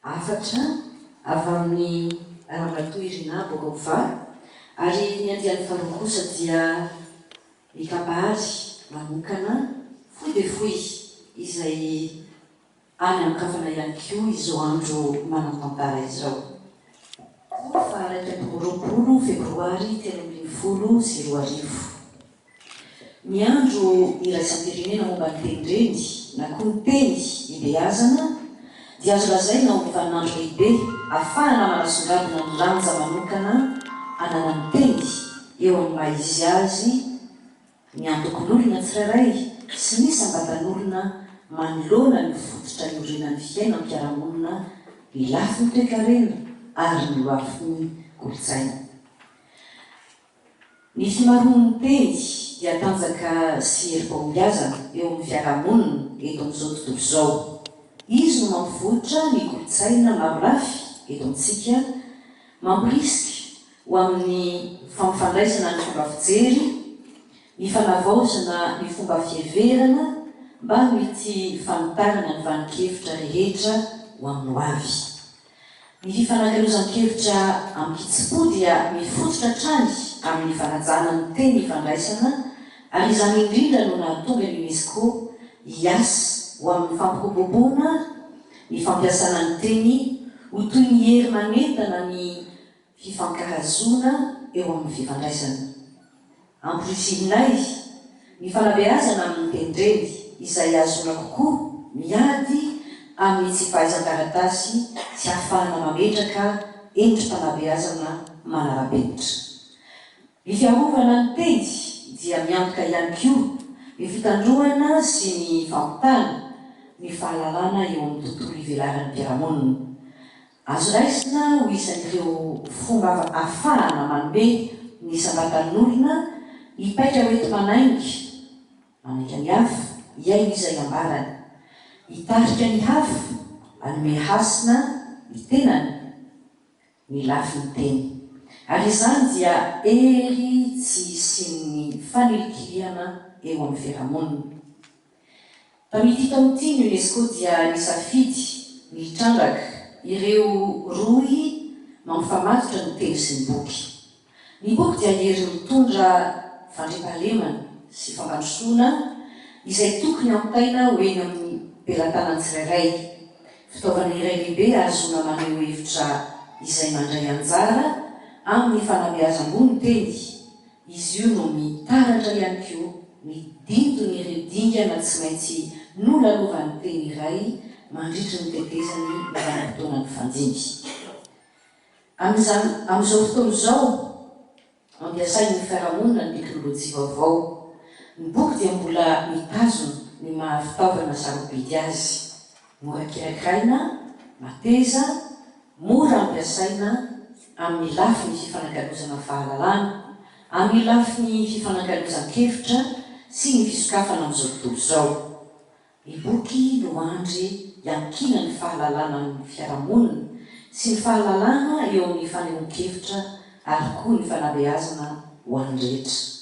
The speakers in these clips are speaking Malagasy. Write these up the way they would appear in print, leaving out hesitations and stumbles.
Afatra avy amin'ny ramatoirina Bogova ary ny andian'ny faharoa kosa dia mikabary manokana fohy de fohy izay any amin'ny kafana ihany koa izao andro manan-tantara izao. Faha 20 febroary 2020. Ny andro iraisam-pirenena momba ny tendreny na koa ny teny ibeazana dia azo lazaina ho vaninandro lehibe ahafahana manasongadina ny lanja manokana anana ny teny eo amin'ny maha-izy azy ny antokon'olona tsirairay sy ny sambatan'olona manoloana ny fototra ny orinan'ny fiainam-piarahamonina ny lafiny toe-karena ary ny loafin'ny kolontsaina. Ny fimaroan'ny teny dia tanjaka sy herim-pahombiazana eo amin'ny fiarahamonina eto amin'izao tontolo izao. Izy no mampivoatra ny kolontsaina maro lafy eto amintsika, mamporisika ho amin'ny fampifandraisana ny fomba fijery, ny fanavaozana ny fomba fiheverana mba mety fanotarana ny vanikevitra rehetra ho amin'ny ho avy. Ny fifanankalozan-kevitra amin'ny kitsipo dia mifototra hatrany amin'ny fanajana ny teny ifandraisana ary izany indrindra no nahatonga ny UNESCO hiasa ho amin'ny fampikoboboana ny fampiasana ny teny ho toy ny hery manentana ny fifankahazoana eo amin'ny fifandraisana. Amporisihina ny fanabeazana amin'ny tendreny izay azona kokoa miady amin'ny tsy fahaizan-taratasy sy ahafahana mametraka endrim-panabeazana manara-penitra. Ny fiarovana ny teny dia miantoka ihany koa ny fitandroana sy ny fampitana ny fahalalana eo amin'ny tontolo ivelaran'ny mpiarahamonina. Azo raisina ho isan'ireo fomba ahafahana manome ny sambatan'olona hipaitra hoety manainga ny hafa iaino izay ambarany, hitarika ny hafa hanome hasina ny tenany ny lafiny teny. Ary izany dia ery tsy isin'ny fanelikiriana eo amin'ny fiarahamonina. Tamity tamin'ity ny UNESCO dia nisafidy nitrandraka ireo roy mampifamatotra ny teny sy ny boky. Ny boky dia hery mitondra fandriampahalemana sy fampandrosoana izay tokony ampitaina ho eny amin'ny pelantanany tsirairay. Fitaovana iray lehibe azona maneho hevitra izay mandray anjara amin'ny fanabeazam-bony teny. Izy io no mitaratra ihany koa midintony ireo dingana tsy maintsy nolalovan'ny teny iray mandritra ny tetezany ny vanim-potoanany fandimby. Amin'izao fotoana izao ampiasain'ny fiarahamonina ny teknôlôjia vaovao. Ny boky dia mbola mitazona ny maha-fitaovana sarobidy azy, mora kirakiraina, mateza, mora ampiasaina amin'ny lafiny fifanankalozana fahalalana, amin'ny lafiny fifanankalozan-kevitra sy ny fisokafana amin'izao tontolo izao. Ny boky no andry iankina ny fahalalana amin'ny fiarahamonina sy ny fahalalana eo amin'ny fanehoan-kevitra ary koa ny fanabeazana ho an'ny rehetra.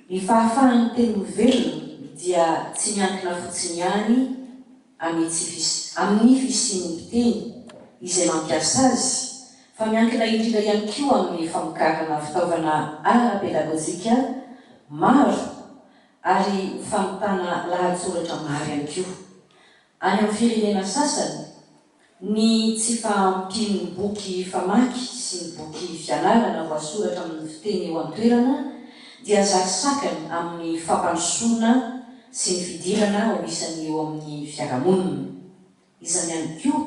Ny fahafahan'ny teny velona dia tsy miankina fotsiny ihany amin'ny fisian'ny mpiteny izay mampiasa azy, fa miankina indrindra ihany koa amin'ny famokarana fitaovana ara-pedagojika maro ary famitana lahatsoratra maro ihany koa. Any amin'ny firenena sasany, ny tsy fahampian'ny boky famaky sy ny boky fianarana voasoratra amin'ny fiteny eo an-toerana dia zarisakany amin'ny fampandrosoana sy ny fidirana ho isany eo amin'ny fiarahamonina. Izany ihany koa,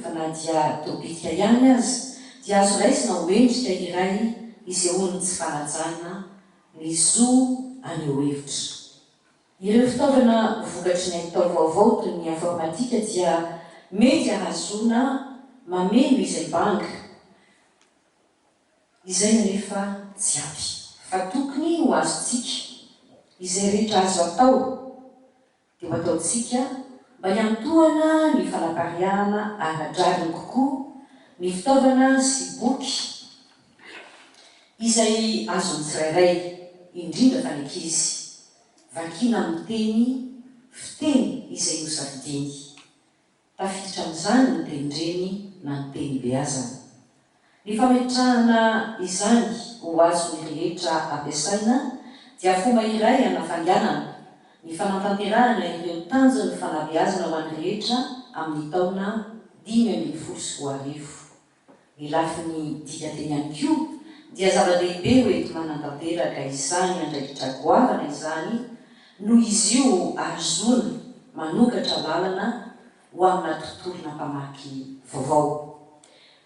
fa na dia topika ihany azy dia azo raisina ho endrika iray izay hono tsy fanajana ny zo aneo hevitra. Ireo fitaovana vokatry ny haitao vaovao toy ny informatika dia mety ahazona mameno izay banga izay nefa tsy ampy, fa tokony ho azontsika izay rehetra azo atao dia ho ataontsika mba hiantohana ny fanapariahana ara-drariny kokoa ny fitaovana sy boky izay azony tsirairay indrindra fa ny ankizy vakina amin'ny teny fiteny izay hosafidiny tafiditra amin'izany ny tenindreny na ny teny beazana. Ny fametrahana izany ho azony rehetra ampiasaina dia fomba iray anafanganana ny fanatanterahana ireo tanjony fanabeazana ho an'ny rehetra amin'ny taona 2010. Ny lafiny dikateny ihany koa dia zava-dehibe hoety manantanteraka izany andraikitra goavana izany noho izy io azoana manokatra lalana ho amina tontolona mpamaky vaovao.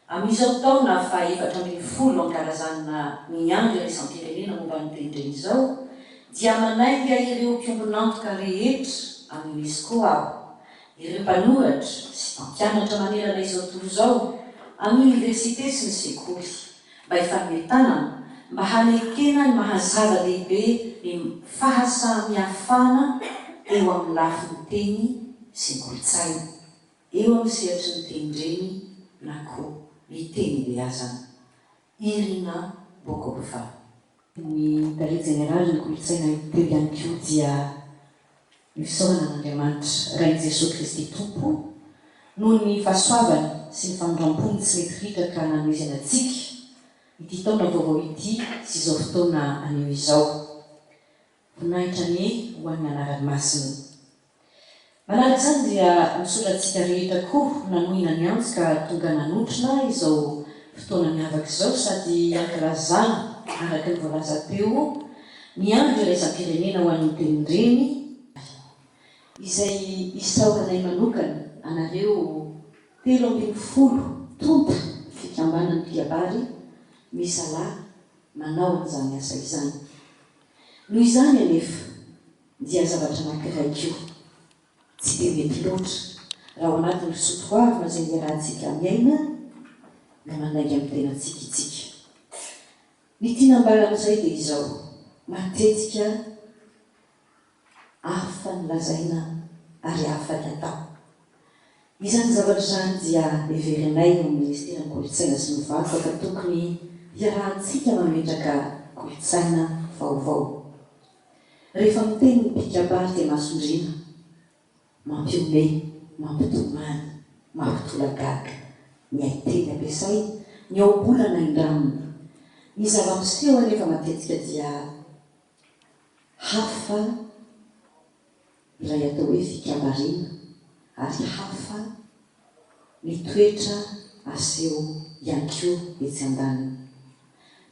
Amin'izao taona fa 410 ankarazana miandry iraisam-pirenena momba ny tenindreny izao dia manainga ireo mpiombonantoka rehetra amin'ny UNESCO ireo mpanoratra sy mpampianatra manerana izao tontolo izao amin'ny université sy ny sekoly mba hifametana mba hanekena ny mahazava lehibe ny fahasamihafana eo amin'ny lafiny teny sy ny kolotsaina eo amin'ny sehatry ny tenindreny na koa ny teny beazana. Irina Bokova. Ny tare jeneraly ny kolotsaina teo ihany koa dia ny fisaorana an'Andriamanitra Ray Jesosy Kristy Tompo noho ny fahasoavany sy ny famindrampony tsy mety hitraka nanomezana antsika ity taona vaovao ity sy izao fotoana anio izao. Voninahitra ny ho an'ny anarany masina. Manaraka izany dia misoratsika rehetra koa nanohina ny antsy ka tonga nanotrona izao fotoana miavaka izao sady ankalazana araka ny voalaza teo ny andro iraisam-pirenena ho an'ny tenindreny izay isaoranay manokana anareo 30 tonta fikambanany Piabary misalahy manao an'izany asa izany. Noho izany anefa dia zavatra anankiray koa tsy dia mety loatra raha ao anatin'ny fisotroavana izay niarahantsika miaina na manainga amin'ny tenantsika itsika. Ny tianambarana izay dia izao matetika hafa ny lazaina ary hafa ny atao. Izany zavatra izany dia everinay eo amin'ny ministeran'ny kolotsaina sy ny vakoka fa tokony iarahantsika mametraka kolotsaina vaovao. Rehefa miteny ny mpikabary dia masondrina, mampiome, mampitomany, mampitolagaga, ny aiteny ampiasay, ny aobolana indramina. Ny zava-miseho anefa matetika dia hafa ilay atao hoe fikabariana ary hafa ny toetra aseho ihany koa etsy andaniny.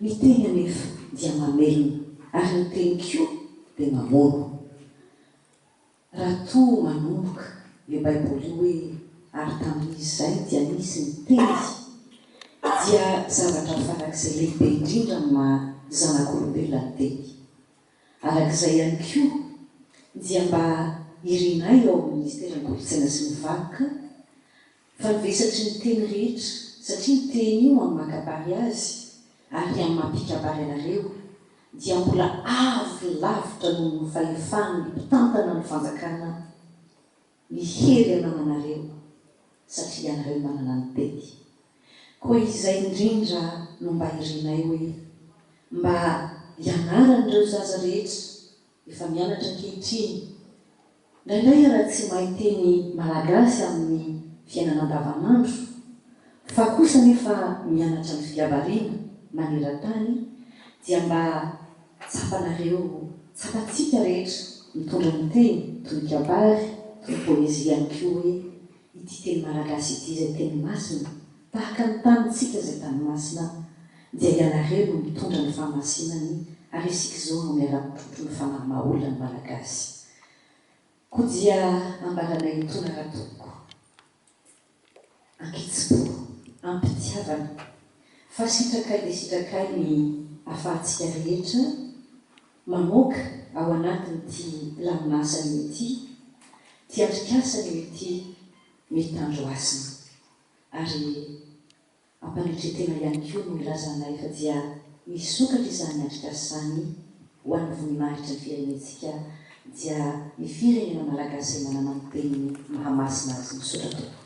Ny teny anefa dia mamelona ary ny teny koa dia mamono. Raha toa manomboka io baiboly hoe ary tamin'izy izay dia nisy ny teny dia zavatra farak'izay lehibe indrindra ma zanak'olombelona ny teny. Arak'izay ihany koa dia mba irinay ao amin'ny ministeran'ny kolotsaina sy ny vakoka fa nivesatry ny teny rehetra satria ny teny io amin'ny makabary azy ary amin'ny mampikabary anareo dia mbola avy lavitra noho ny fahefany ny mpitantana ny fanjakana ny hery anananareo satria anareo manana ny teny. Koa izay indrindra no mba irinay hoe mba hianaran'ireo zaza rehetra efa mianatra ankehitriny indraindray raha tsy mahay teny malagasy amin'ny fiainana andavanandro fa kosa nefa mianatra ny fiabariana maneran-tany dia mba tsapanareo tsapatsika rehetra mitondra ny teny toy ny kabary toy ny poezia ihany koa hoe ity teny malagasy ity izay teny masina tahaka ny tanitsika izay tany masina dia ianareo no mitondra ny fahamasinany ary isika izao no miara-mitrotro ny fanahy mahaolona ny malagasy. Koa dia ambaranay tona ratoko ankitsy-po ampitiavana fa sitrakay dia sitrakay ny ahafahantsika rehetra mamoaka ao anatin'ity laminasany ity ty andrikasany ity mitandroasina ary ampanetretena ihany koa no ilazanay fa dia misokatra izany andrikasany ho an'ny voninahitra ny firenentsika dia ny firenena malagasy manana ny teny mahamasina azy misokatra.